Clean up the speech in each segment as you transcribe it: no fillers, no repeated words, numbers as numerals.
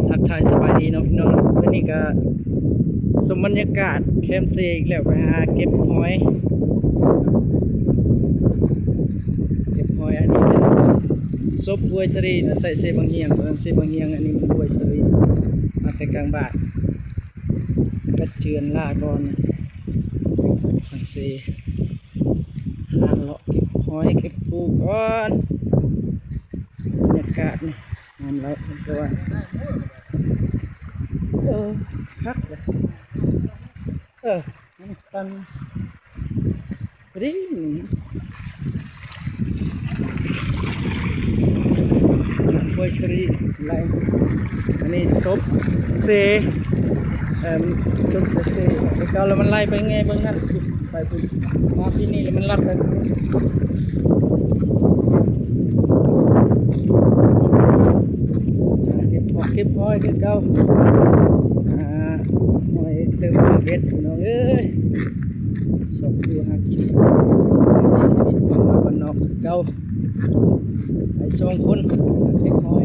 ทักทายสบายดีเนาะพี่น้องวันนี้ก็สมบรรยากาศแคมป์เซอีกแล้วไปหาเก็บหอยอันนี้ซบบวยชรีนะใส่เซบางเงียงตัวนั้นเซบางเงียงอันนี้มันบวยชรีมาแต่กลางบ้านก็เจือนลากบอลทางเซหาเลาะเก็บหอยเก็บปูก่อนบรรยากาศนี่งามไรตัวพักเลยมันตันรีบวยชรีไรอันนี้ซบเซซบเซแล้วมันไล่ไปไงบ้างนั่นไปพุ่งมาที่นี่แล้วมันลัดไปเก็บหอยเก็บเก้าหอยเติมเบ็ดน้องเอ้ยสองตัวหากินชีวิตของเราบ้านนอกเก้าไปสองคนเก็บหอย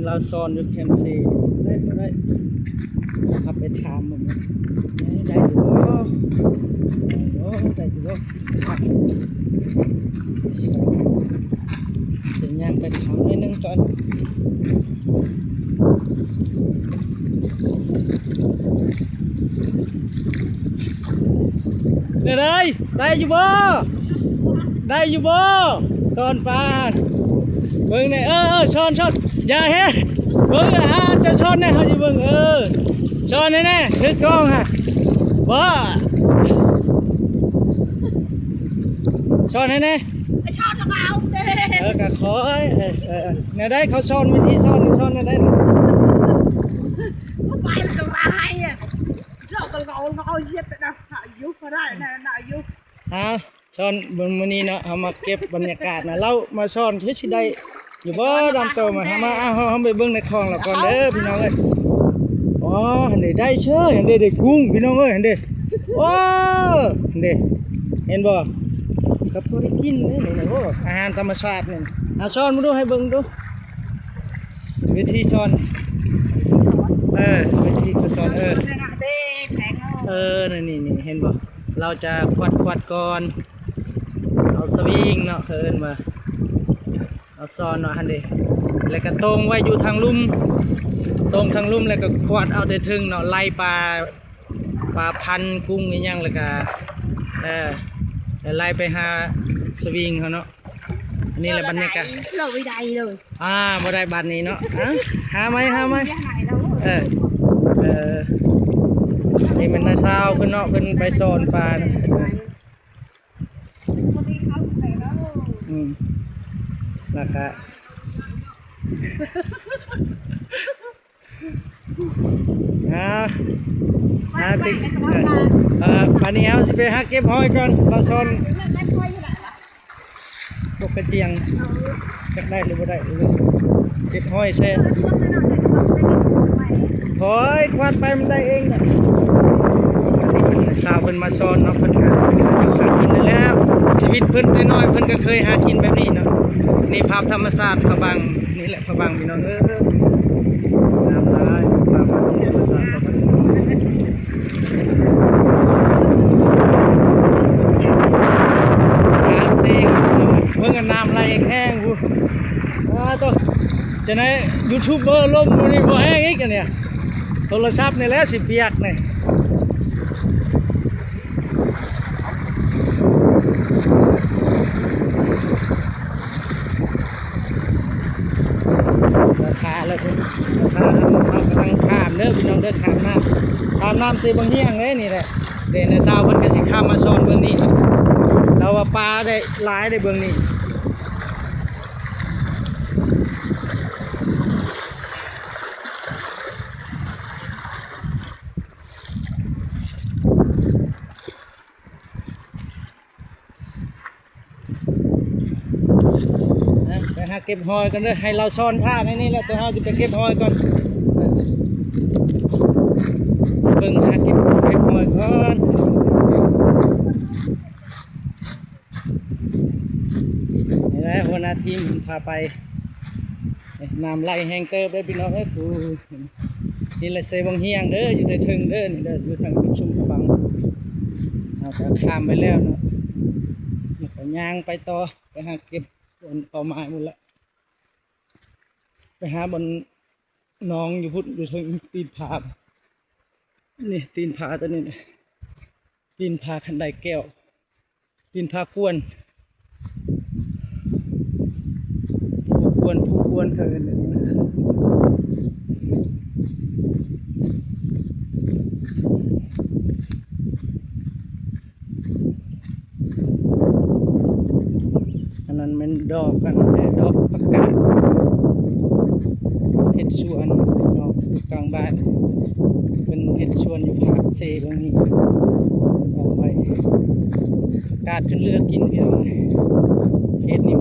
เราซ่อนอยู่แคมป์ซีได้ก็ได้ขับไปถามมันได้อยู่ได้อยู่จะย่างไปถามนิดนึงก่อนได้อยู่บ่ได้อยู่บ่ซ่อนปลาเบิ่งนี่ซ่อนอย่าเฮ็ดเบิ่งจะซ่อนแน่เฮาสิเบิ่งซ่อนแน่ๆถือกล้องฮะบ่ซ่อนแน่ๆช้อนแล้วก็เอาก็ขอเนี่ยได้เขาซ่อนวิธีซ่อนเนี่ยได้ไปแล้วก็ร้ายอ่ะเราก็เอาเย็บนะยุบก็ได้นะยุบซ่อนบนมื้อนี้เนาะเอามาเก็บบรรยากาศนะเรามาซ่อนคือสิได้อยู่บ่ดำโตมาหามาเฮาไปเบิ่งในคลองแล้วก่อนเด้อพี่น้องเอ้ยอ๋อเห็นได้เชื่อเห็นได้กุ้งพี่น้องเอ้ยเห็นได้ว้าวเห็นบ่กับพอได้กินนี่โอ้อาหารธรรมชาตินี่ซ่อนมาดูให้เบิ่งดูวิธีซ่อนวิธีซ่อนนี่เห็นบ่เราจะควัดก่อนเอาสวิงเนาะเอิ้นว่าเอาซ่อนเนาะหั่นเด้แล้วก็ตรงไว้อยู่ทางลุ่มตรงทางลุ่มแล้วก็ควัดเอาแต่ถึงเนาะไล่ปลาพันกุ้งอีหยังแล้วก็แล้วไล่ไปหาสวิงเขาเนาะอันนี้แหละบรรยากาศเราไม่ได้เลยบ่ได้บัดนี้เนาะหาไหมนี่มันน่าเศร้าเพิ่นเนาะเพิ่นไปซ่อนปลานะราคาจิปันนี้เอาสิไปหาเก็บหอยก่อนเราซ่อนปกติยังจักได้หรือบ่ได้เก็บหอยใช่หอยควัดไปมันได้เองนะชาวเพิ่นมาซ่อนเนาะเพิ่นหากินได้แล้วชีวิตเพิ่นน้อยๆเพิ่นก็เคยหากินแบบนี้เนาะนี่ภาพธรรมชาติพะบังนี่แหละพะบังพี่น้องน้ำลายภาพธรรมชาติเพิ่งกันน้ำไหลแห้งกูตัวจะไหนยูทูบเบอร์ล่มวันนี้พอแห้งอีกกันเนี่ยโทรศัพท์นี่แหละสิเปียกเนี่ยราคาเลยคุณราคากำลังข้ามเด้อพี่น้องเด้อข้ามน้ำซีบางเฮียงเลยนี่แหละเด่นในซาวเพิ่นก็สิข้ามมาซ้อนเบื้องนี้เราว่าปลาได้หลายได้เบื้องนี้ไปหาเก็บหอยกันเด้อให้เราซ่อนท่าในนี้แหละตัวเราจะไปเก็บหอยก่อนเบิ่งหาเก็บหอยก่อน นี่แหละหัวหน้าทีมพาไปน้ำไหลแห้งเติบได้อพี่น้องเอ้ยกูนี่แหละเซบังเฮียงเด้ออยู่ในทึงเด้อนี่เด้ออยู่ทางจุดชุมกระบังเอาแต่ข้ามไปแล้วเนาะแล้วก็ย่างไปต่อไปหาเก็บบนเอาไม้หมดละไปหาบนหนองอยู่พุทธอยู่ทางตีนผานี่ตีนผาตัวนี้นะตีนผาคันไดแก้วตีนผากวนผู้กวนเขาเอิ้นแบบนี้นะอันนั้นมันดอกกันดอกผักกาดเห็ดสวนนอกอยู่กลางบ้านเป็นเห็ดสวนอยู่ภาคเซบางนี้ออกไปผักกาดขึ้นเรือกินพี่น้องเห็ดนี่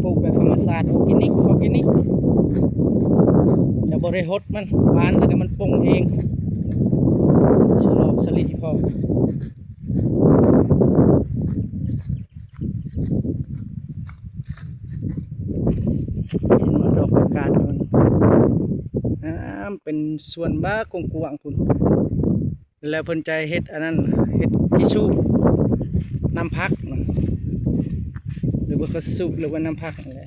ปลูกแบบธรรมชาติออร์แกนิกจะบริหดมันหวานแต่มันปรุงเองฉลองสลิดพอเห็นมันดอกผักกาดมันเป็นส่วนบ้ากวางๆพุ่นแล้วเพิ่นใจเฮ็ดอันนั้นเฮ็ดกิซูน้ำพักนะหรือว่ากิซูหรือว่าน้ำพักอะไร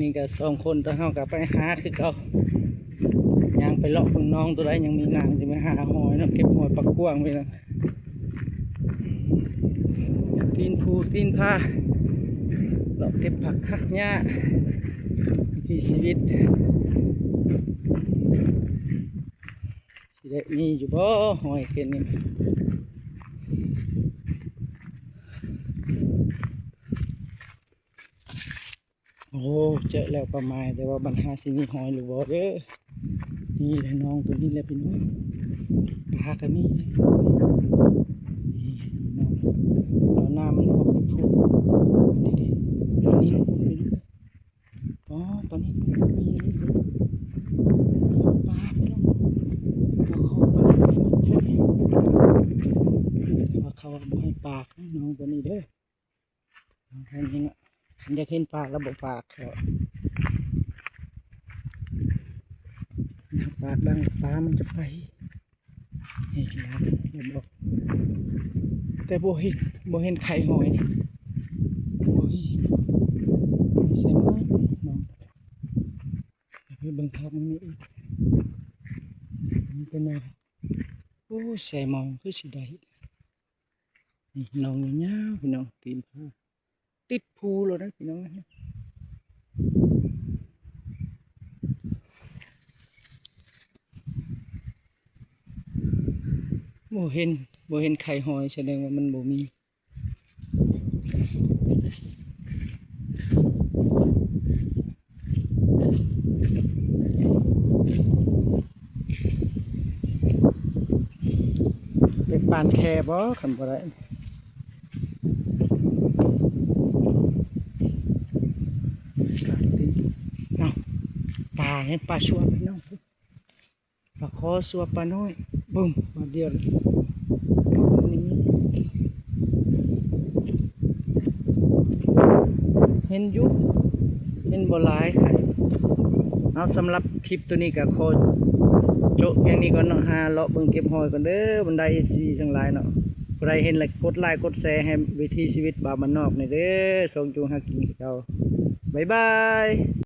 นี่ก็สองคนต้องเข้ากับไปหาคือเขายังไปเลาะพึ่งน้องตัวใดยังมีนางจะไปหาหอยเนาะเก็บหอยปักกวางไปนะตีนผูตีนผ้าเราเก็บผักคักหญ้าวิถีชีวิตสิได้มีอยู่บ่หอยเกินนี่โอ้เจอแล้วประมาณแต่ว่าบรรหาสิมีหอยหรือบ่เด้อนี่แหละน้องตัวนี้แหละพี่น้องปลากันนี่นี่น้องเอาหน้ามันออกจากผูนี่ดิตอนนี้คุณไปดูอ๋อตอนนี้มีปลาพี่น้องเขาปลาไม่มันแท้แต่ว่าเขาไม่ให้ปากน้องตัวนี้เด้อแค่นี้นะอยากเห็นปากแล้วบอกปากเขาปากดังปลามันจะไปเห็นแล้วบอกแต่โบเห็นไข่หอยโอ้ยใส่ไม้น้องเพื่อบังคับมันนี่มันเป็นไงโอ้ใส่มองคือสีใดนี่น้องเงี้ยพี่น้องตีนผูติดผูเลยนะพี่น้องบ่เห็นไข่หอยแสดงว่ามันบ่มีไปปานแคบ่คันบ่ได้เอาปลาเห็นปลาชัวพี่น้องปลาคอชัวปลาน้อยบึ้มมาเดียวเลยเห็นยุเห็นบ่หลายค่ะเอาสำหรับคลิปตัวนี้ก็ขอโจเพียงนี้ก่อนเนาะหาเลาะเบิ่งเก็บหอยก่อนเด้อบรรดา FC ทั้งหลายเนาะใครเห็นแล้วกดไลค์กดแชร์ให้วิถีชีวิตบ่าวบ้านนอกนี่เด้อส่งจูงหากินกับเราบ๊ายบาย